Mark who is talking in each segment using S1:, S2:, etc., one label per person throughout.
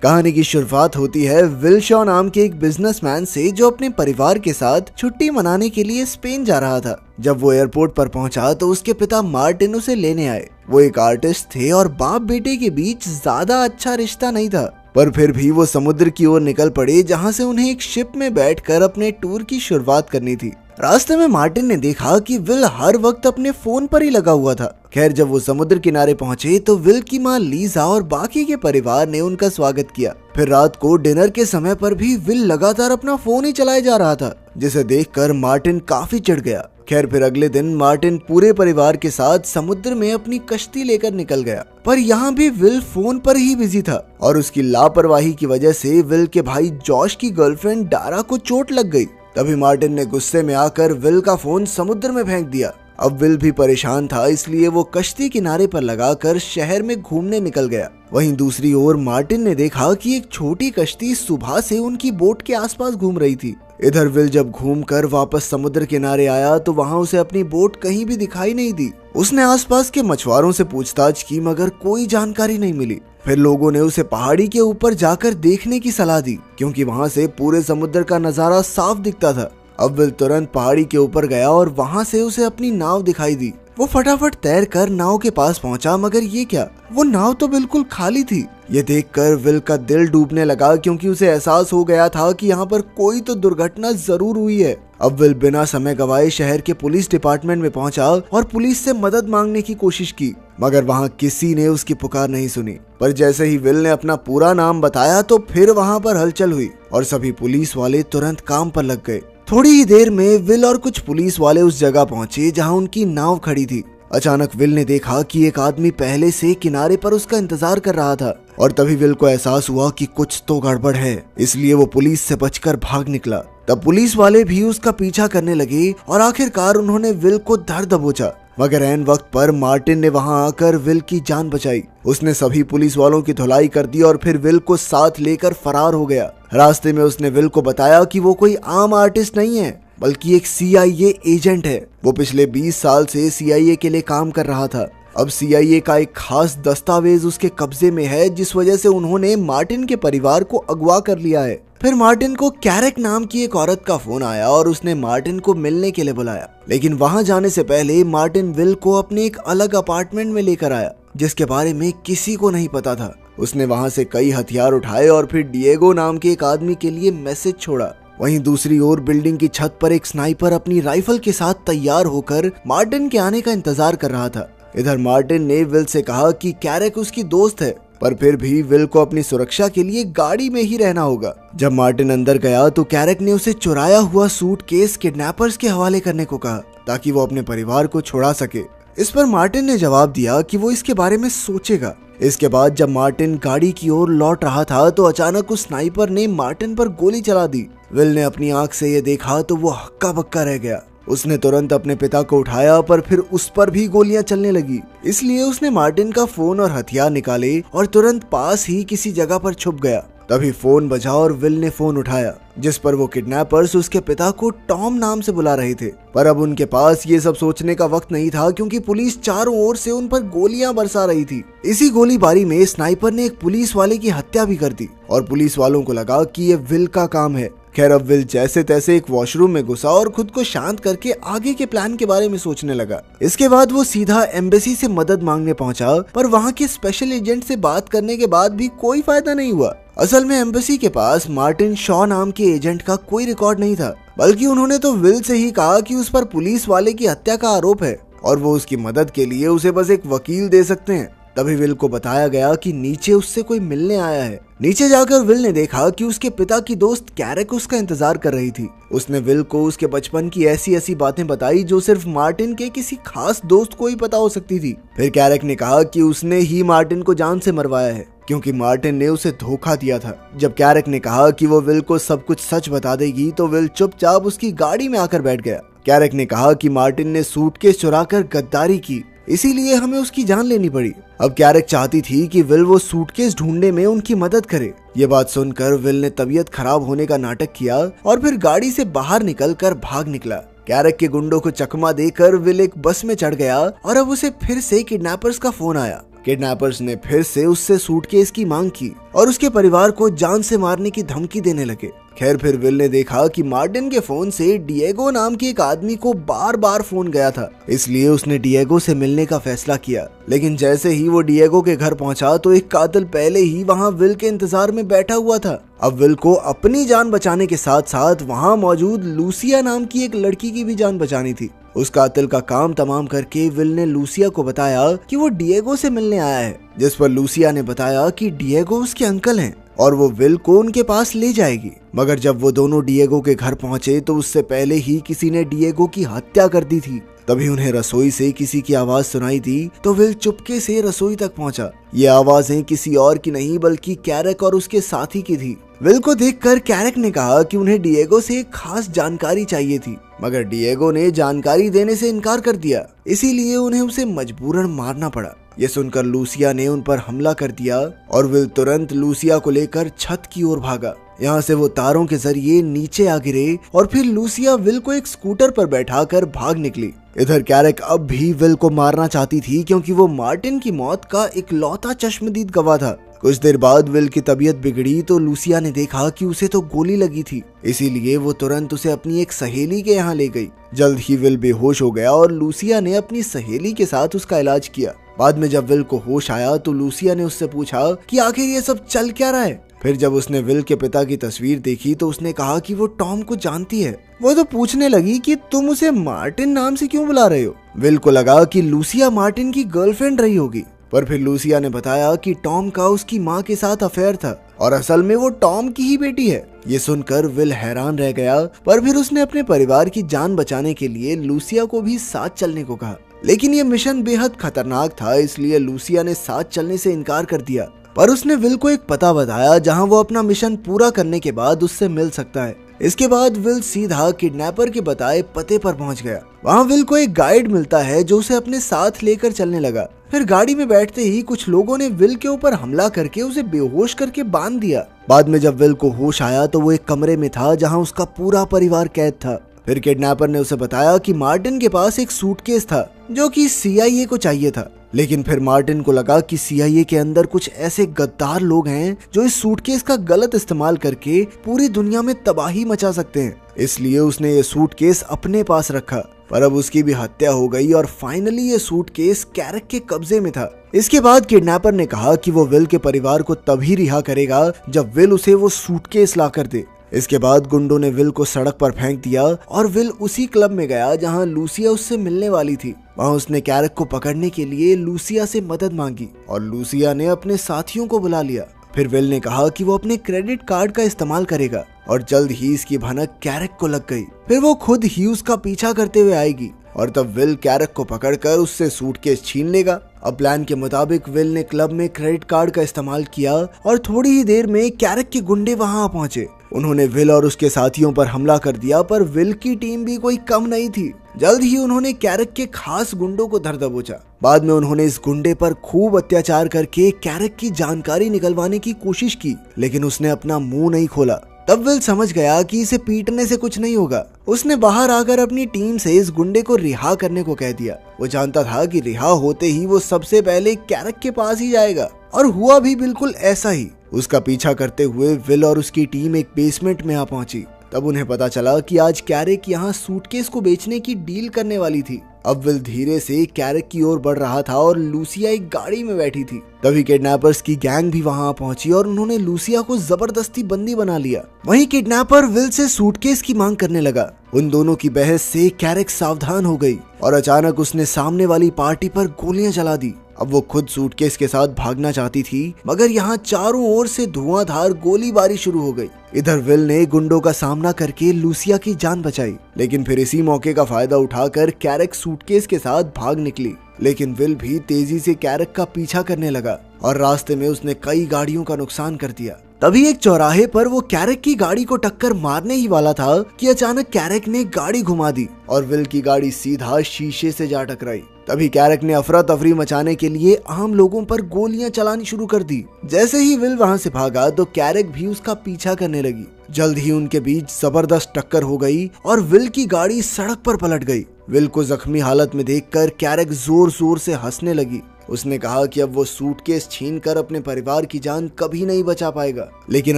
S1: कहानी की शुरुआत होती है विल शॉ नाम के एक बिजनेसमैन से, जो अपने परिवार के साथ छुट्टी मनाने के लिए स्पेन जा रहा था। जब वो एयरपोर्ट पर पहुंचा तो उसके पिता मार्टिन उसे लेने आए। वो एक आर्टिस्ट थे और बाप बेटे के बीच ज्यादा अच्छा रिश्ता नहीं था, पर फिर भी वो समुद्र की ओर निकल पड़े, जहां से उन्हें एक शिप में बैठकर अपने टूर की शुरुआत करनी थी। रास्ते में मार्टिन ने देखा कि विल हर वक्त अपने फोन पर ही लगा हुआ था। खैर, जब वो समुद्र किनारे पहुंचे तो विल की माँ लीजा और बाकी के परिवार ने उनका स्वागत किया। फिर रात को डिनर के समय पर भी विल लगातार अपना फोन ही चलाए जा रहा था, जिसे देखकर मार्टिन काफी चिढ़ गया। खैर, फिर अगले दिन मार्टिन पूरे परिवार के साथ समुद्र में अपनी कश्ती लेकर निकल गया, पर यहाँ भी विल फोन पर ही बिजी था और उसकी लापरवाही की वजह से विल के भाई जॉश की गर्लफ्रेंड डारा को चोट लग गई। तभी मार्टिन ने गुस्से में आकर विल का फोन समुद्र में फेंक दिया। अब विल भी परेशान था, इसलिए वो कश्ती किनारे पर लगाकर शहर में घूमने निकल गया। वहीं दूसरी ओर मार्टिन ने देखा कि एक छोटी कश्ती सुबह से उनकी बोट के आसपास घूम रही थी। इधर विल जब घूमकर वापस समुद्र किनारे आया तो वहां उसे अपनी बोट कहीं भी दिखाई नहीं दी। उसने आसपास के मछुआरों से पूछताछ की, मगर कोई जानकारी नहीं मिली। फिर लोगों ने उसे पहाड़ी के ऊपर जाकर देखने की सलाह दी, क्योंकि वहां से पूरे समुद्र का नजारा साफ दिखता था। अब विल तुरंत पहाड़ी के ऊपर गया और वहां से उसे अपनी नाव दिखाई दी। वो फटाफट तैरकर नाव के पास पहुंचा, मगर ये क्या, वो नाव तो बिल्कुल खाली थी। ये देखकर विल का दिल डूबने लगा, क्योंकि उसे एहसास हो गया था कि यहाँ पर कोई तो दुर्घटना जरूर हुई है। अब विल बिना समय गवाए शहर के पुलिस डिपार्टमेंट में पहुंचा और पुलिस से मदद मांगने की कोशिश की, मगर वहां किसी ने उसकी पुकार नहीं सुनी। पर जैसे ही विल ने अपना पूरा नाम बताया तो फिर वहां पर हलचल हुई और सभी पुलिस वाले तुरंत काम पर लग गए। थोड़ी ही देर में विल और कुछ पुलिस वाले उस जगह पहुंचे जहां उनकी नाव खड़ी थी। अचानक विल ने देखा कि एक आदमी पहले से किनारे पर उसका इंतजार कर रहा था, और तभी विल को एहसास हुआ कि कुछ तो गड़बड़ है, इसलिए वो पुलिस से बचकर भाग निकला। तब पुलिस वाले भी उसका पीछा करने लगे और आखिरकार उन्होंने विल को धर दबोचा, मगर ऐन वक्त पर मार्टिन ने वहां आकर विल की जान बचाई। उसने सभी पुलिस वालों की धुलाई कर दी और फिर विल को साथ लेकर फरार हो गया। रास्ते में उसने विल को बताया कि वो कोई आम आर्टिस्ट नहीं है, बल्कि एक CIA एजेंट है। वो पिछले 20 साल से CIA के लिए काम कर रहा था। अब CIA का एक खास दस्तावेज उसके कब्जे में है, जिस वजह से उन्होंने मार्टिन के परिवार को अगवा कर लिया है। फिर मार्टिन को कैरेक नाम की एक औरत का फोन आया और उसने मार्टिन को मिलने के लिए बुलाया, लेकिन वहां जाने से पहले मार्टिन विल को अपने एक अलग अपार्टमेंट में लेकर आया, जिसके बारे में किसी को नहीं पता था। उसने वहां से कई हथियार उठाए और फिर डिएगो नाम के एक आदमी के लिए मैसेज छोड़ा। वहीं दूसरी ओर बिल्डिंग की छत पर एक स्नाइपर अपनी राइफल के साथ तैयार होकर मार्टिन के आने का इंतजार कर रहा था। इधर मार्टिन ने विल से कहा कि कैरेक उसकी दोस्त है, पर फिर भी विल को अपनी सुरक्षा के लिए गाड़ी में ही रहना होगा। जब मार्टिन अंदर गया तो कैरेक ने उसे चुराया हुआ सूटकेस किडनैपर्स के हवाले करने को कहा, ताकि वो अपने परिवार को छुड़ा सके। इस पर मार्टिन ने जवाब दिया कि वो इसके बारे में सोचेगा। इसके बाद जब मार्टिन गाड़ी की ओर लौट रहा था तो अचानक उस स्नाइपर ने मार्टिन पर गोली चला दी। विल ने अपनी आंख से ये देखा तो वो हक्का बक्का रह गया। उसने तुरंत अपने पिता को उठाया, पर फिर उस पर भी गोलियां चलने लगी। इसलिए उसने मार्टिन का फोन और हथियार निकाले और तुरंत पास ही किसी जगह पर छुप गया। तभी फोन बजा और विल ने फोन उठाया, जिस पर वो किडनैपर्स उसके पिता को टॉम नाम से बुला रहे थे। पर अब उनके पास ये सब सोचने का वक्त नहीं था, क्योंकि पुलिस चारों ओर से उन पर गोलियां बरसा रही थी। इसी गोलीबारी में स्नाइपर ने एक पुलिस वाले की हत्या भी कर दी और पुलिस वालों को लगा कि ये विल का काम है। खैर, अब विल जैसे तैसे एक वॉशरूम में घुसा और खुद को शांत करके आगे के प्लान के बारे में सोचने लगा। इसके बाद वो सीधा एम्बेसी से मदद मांगने पहुंचा, पर वहां के स्पेशल एजेंट से बात करने के बाद भी कोई फायदा नहीं हुआ। असल में एम्बेसी के पास मार्टिन शॉ नाम के एजेंट का कोई रिकॉर्ड नहीं था, बल्कि उन्होंने तो विल से ही कहा कि उस पर पुलिस वाले की हत्या का आरोप है और वो उसकी मदद के लिए उसे बस एक वकील दे सकते हैं। तभी विल को बताया गया कि नीचे उससे कोई मिलने आया है। नीचे जाकर विल ने देखा कि उसके पिता की दोस्त कैरेक उसका इंतजार कर रही थी। उसने विल को उसके बचपन की ऐसी ऐसी बातें बताई जो सिर्फ मार्टिन के किसी खास दोस्त को ही पता हो सकती थी। फिर कैरेक ने कहा कि उसने ही मार्टिन को जान से मरवाया है, क्योंकि मार्टिन ने उसे धोखा दिया था। जब कैरेक ने कहा कि वो विल को सब कुछ सच बता देगी तो विल चुपचाप उसकी गाड़ी में आकर बैठ गया। कैरेक ने कहा कि मार्टिन ने सूटकेस चुराकर गद्दारी की, इसीलिए हमें उसकी जान लेनी पड़ी। अब कैरेक चाहती थी कि विल वो सूटकेस ढूंढने में उनकी मदद करे। ये बात सुनकर विल ने तबीयत खराब होने का नाटक किया और फिर गाड़ी से बाहर निकलकर भाग निकला। कैरेक के गुंडों को चकमा देकर विल एक बस में चढ़ गया और अब उसे फिर से किडनैपर्स का फोन आया। किडनैपर्स ने फिर से उससे सूटकेस की मांग की और उसके परिवार को जान से मारने की धमकी देने लगे। खैर फिर विल ने देखा कि मार्टिन के फोन से डिएगो नाम के एक आदमी को बार बार फोन गया था, इसलिए उसने डिएगो से मिलने का फैसला किया। लेकिन जैसे ही वो डिएगो के घर पहुंचा तो एक कातिल पहले ही वहां विल के इंतजार में बैठा हुआ था। अब विल को अपनी जान बचाने के साथ साथ वहां मौजूद लूसिया नाम की एक लड़की की भी जान बचानी थी। उस कातिल का काम तमाम करके विल ने लूसिया को बताया कि वो डिएगो से मिलने आया है, जिस पर लूसिया ने बताया कि डिएगो उसके अंकल हैं और वो विल को उनके पास ले जाएगी। मगर जब वो दोनों डिएगो के घर पहुंचे तो उससे पहले ही किसी ने डिएगो की हत्या कर दी थी। तभी उन्हें रसोई से किसी की आवाज सुनाई दी तो विल चुपके से रसोई तक पहुंचा। ये आवाजें किसी और की नहीं बल्कि कैरेक और उसके साथी की थी। विल को देखकर कैरेक ने कहा कि उन्हें डिएगो से एक खास जानकारी चाहिए थी, मगर डिएगो ने जानकारी देने से इनकार कर दिया, इसीलिए उन्हें उसे मजबूरन मारना पड़ा। ये सुनकर लूसिया ने उन पर हमला कर दिया और विल तुरंत लूसिया को लेकर छत की ओर भागा। यहाँ से वो तारों के जरिए नीचे आ गिरे और फिर लूसिया विल को एक स्कूटर पर बैठाकर भाग निकली। इधर कैरेक अब भी विल को मारना चाहती थी क्योंकि वो मार्टिन की मौत का इकलौता चश्मदीद गवाह था। कुछ देर बाद विल की तबीयत बिगड़ी तो लूसिया ने देखा कि उसे तो गोली लगी थी, इसीलिए वो तुरंत उसे अपनी एक सहेली के यहाँ ले गई। जल्द ही विल बेहोश हो गया और लूसिया ने अपनी सहेली के साथ उसका इलाज किया। बाद में जब विल को होश आया तो लूसिया ने उससे पूछा कि आखिर ये सब चल क्या रहा है। फिर जब उसने विल के पिता की तस्वीर देखी तो उसने कहा कि वो टॉम को जानती है। वो तो पूछने लगी कि तुम उसे मार्टिन नाम से क्यों बुला रहे हो। विल को लगा कि लूसिया मार्टिन की गर्लफ्रेंड रही होगी, पर फिर लूसिया ने बताया कि टॉम का उसकी माँ के साथ अफेयर था और असल में वो टॉम की ही बेटी है। ये सुनकर विल हैरान रह गया, पर फिर उसने अपने परिवार की जान बचाने के लिए लूसिया को भी साथ चलने को कहा। लेकिन ये मिशन बेहद खतरनाक था, इसलिए लूसिया ने साथ चलने से इनकार कर दिया, पर उसने विल को एक पता बताया जहां वो अपना मिशन पूरा करने के बाद उससे मिल सकता है। इसके बाद विल सीधा किडनैपर के बताए पते पर पहुंच गया। वहां विल को एक गाइड मिलता है जो उसे अपने साथ लेकर चलने लगा। फिर गाड़ी में बैठते ही कुछ लोगों ने विल के ऊपर हमला करके उसे बेहोश करके बांध दिया। बाद में जब विल को होश आया तो वो एक कमरे में था जहां उसका पूरा परिवार कैद था। फिर किडनैपर ने उसे बताया कि मार्टिन के पास एक सूटकेस था जो कि CIA को चाहिए था। लेकिन फिर मार्टिन को लगा कि CIA के अंदर कुछ ऐसे गद्दार लोग हैं जो इस सूटकेस का गलत इस्तेमाल करके पूरी दुनिया में तबाही मचा सकते हैं, इसलिए उसने ये सूटकेस अपने पास रखा। पर अब उसकी भी हत्या हो गई और फाइनली ये सूटकेस कैरेक के कब्जे में था। इसके बाद किडनैपर ने कहा कि वो विल के परिवार को तभी रिहा करेगा जब विल उसे वो सूटकेस ला कर दे। इसके बाद गुंडों ने विल को सड़क पर फेंक दिया और विल उसी क्लब में गया जहां लूसिया उससे मिलने वाली थी। वहां उसने कैरेक को पकड़ने के लिए लूसिया से मदद मांगी और लूसिया ने अपने साथियों को बुला लिया। फिर विल ने कहा कि वो अपने क्रेडिट कार्ड का इस्तेमाल करेगा और जल्द ही इसकी भनक कैरेक को लग गई। फिर वो खुद ही उसका पीछा करते हुए आएगी और तब विल कैरेक को पकड़कर उससे सूटकेस छीन लेगा। अब प्लान के मुताबिक विल ने क्लब में क्रेडिट कार्ड का इस्तेमाल किया और थोड़ी ही देर में कैरेक के गुंडे वहां पहुंचे। उन्होंने विल और उसके साथियों पर हमला कर दिया, पर विल की टीम भी कोई कम नहीं थी। जल्द ही उन्होंने कैरेक के खास गुंडों को धर दबोचा। बाद में उन्होंने इस गुंडे पर खूब अत्याचार करके कैरेक की जानकारी निकलवाने की कोशिश की, लेकिन उसने अपना मुंह नहीं खोला। तब विल समझ गया कि इसे पीटने से कुछ नहीं होगा। उसने बाहर आकर अपनी टीम से इस गुंडे को रिहा करने को कह दिया। वो जानता था कि रिहा होते ही वो सबसे पहले कैरेक के पास ही जाएगा, और हुआ भी बिल्कुल ऐसा ही। उसका पीछा करते हुए विल और उसकी टीम एक बेसमेंट में आ पहुंची। तब उन्हें पता चला कि आज कैरेक यहाँ सूटकेस को बेचने की डील करने वाली थी। अब विल धीरे से कैरेक की ओर बढ़ रहा था और लूसिया एक गाड़ी में बैठी थी। तभी किडनैपर्स की गैंग भी वहां पहुंची और उन्होंने लूसिया को जबरदस्ती बंदी बना लिया। वहीं किडनैपर विल से सूटकेस की मांग करने लगा। उन दोनों की बहस से कैरेक सावधान हो गई और अचानक उसने सामने वाली पार्टी पर गोलियां चला दी। अब वो खुद सूटकेस के साथ भागना चाहती थी, मगर यहाँ चारों ओर से धुआंधार गोलीबारी शुरू हो गई। इधर विल ने गुंडों का सामना करके लूसिया की जान बचाई, लेकिन फिर इसी मौके का फायदा उठाकर कैरेक सूटकेस के साथ भाग निकली। लेकिन विल भी तेजी से कैरेक का पीछा करने लगा और रास्ते में उसने कई गाड़ियों का नुकसान कर दिया। तभी एक चौराहे पर वो कैरेक की गाड़ी को टक्कर मारने ही वाला था कि अचानक कैरेक ने गाड़ी घुमा दी और विल की गाड़ी सीधा शीशे से जा टकराई। तभी कैरेक ने अफरा तफरी मचाने के लिए आम लोगों पर गोलियां चलानी शुरू कर दी। जैसे ही विल वहां से भागा तो कैरेक भी उसका पीछा करने लगी। जल्द ही उनके बीच जबरदस्त टक्कर हो गई और विल की गाड़ी सड़क पर पलट गई। विल को जख्मी हालत में देखकर कैरेक जोर जोर से हंसने लगी। उसने कहा कि अब वो सूटकेस छीनकर अपने परिवार की जान कभी नहीं बचा पाएगा। लेकिन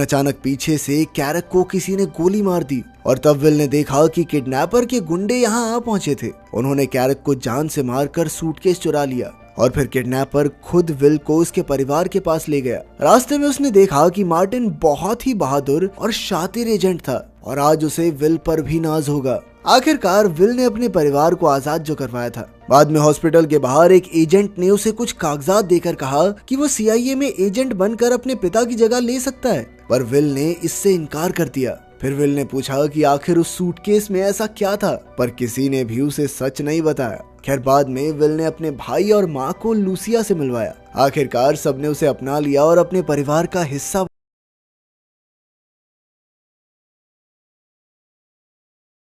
S1: अचानक पीछे से कैरक को किसी ने गोली मार दी और तब विल ने देखा कि किडनैपर के गुंडे यहाँ आ पहुंचे थे। उन्होंने कैरक को जान से मारकर सूटकेस चुरा लिया और फिर किडनैपर खुद विल को उसके परिवार के पास ले गया। रास्ते में उसने देखा कि मार्टिन बहुत ही बहादुर और शातिर एजेंट था और आज उसे विल पर भी नाज होगा। आखिरकार विल ने अपने परिवार को आजाद जो करवाया था। बाद में हॉस्पिटल के बाहर एक एजेंट ने उसे कुछ कागजात देकर कहा कि वो CIA में एजेंट बनकर अपने पिता की जगह ले सकता है, पर विल ने इससे इनकार कर दिया। फिर विल ने पूछा कि आखिर उस सूटकेस में ऐसा क्या था, पर किसी ने भी उसे सच नहीं बताया। खैर बाद में विल ने अपने भाई और माँ को लूसिया से मिलवाया। आखिरकार सबने उसे अपना लिया और अपने परिवार का हिस्सा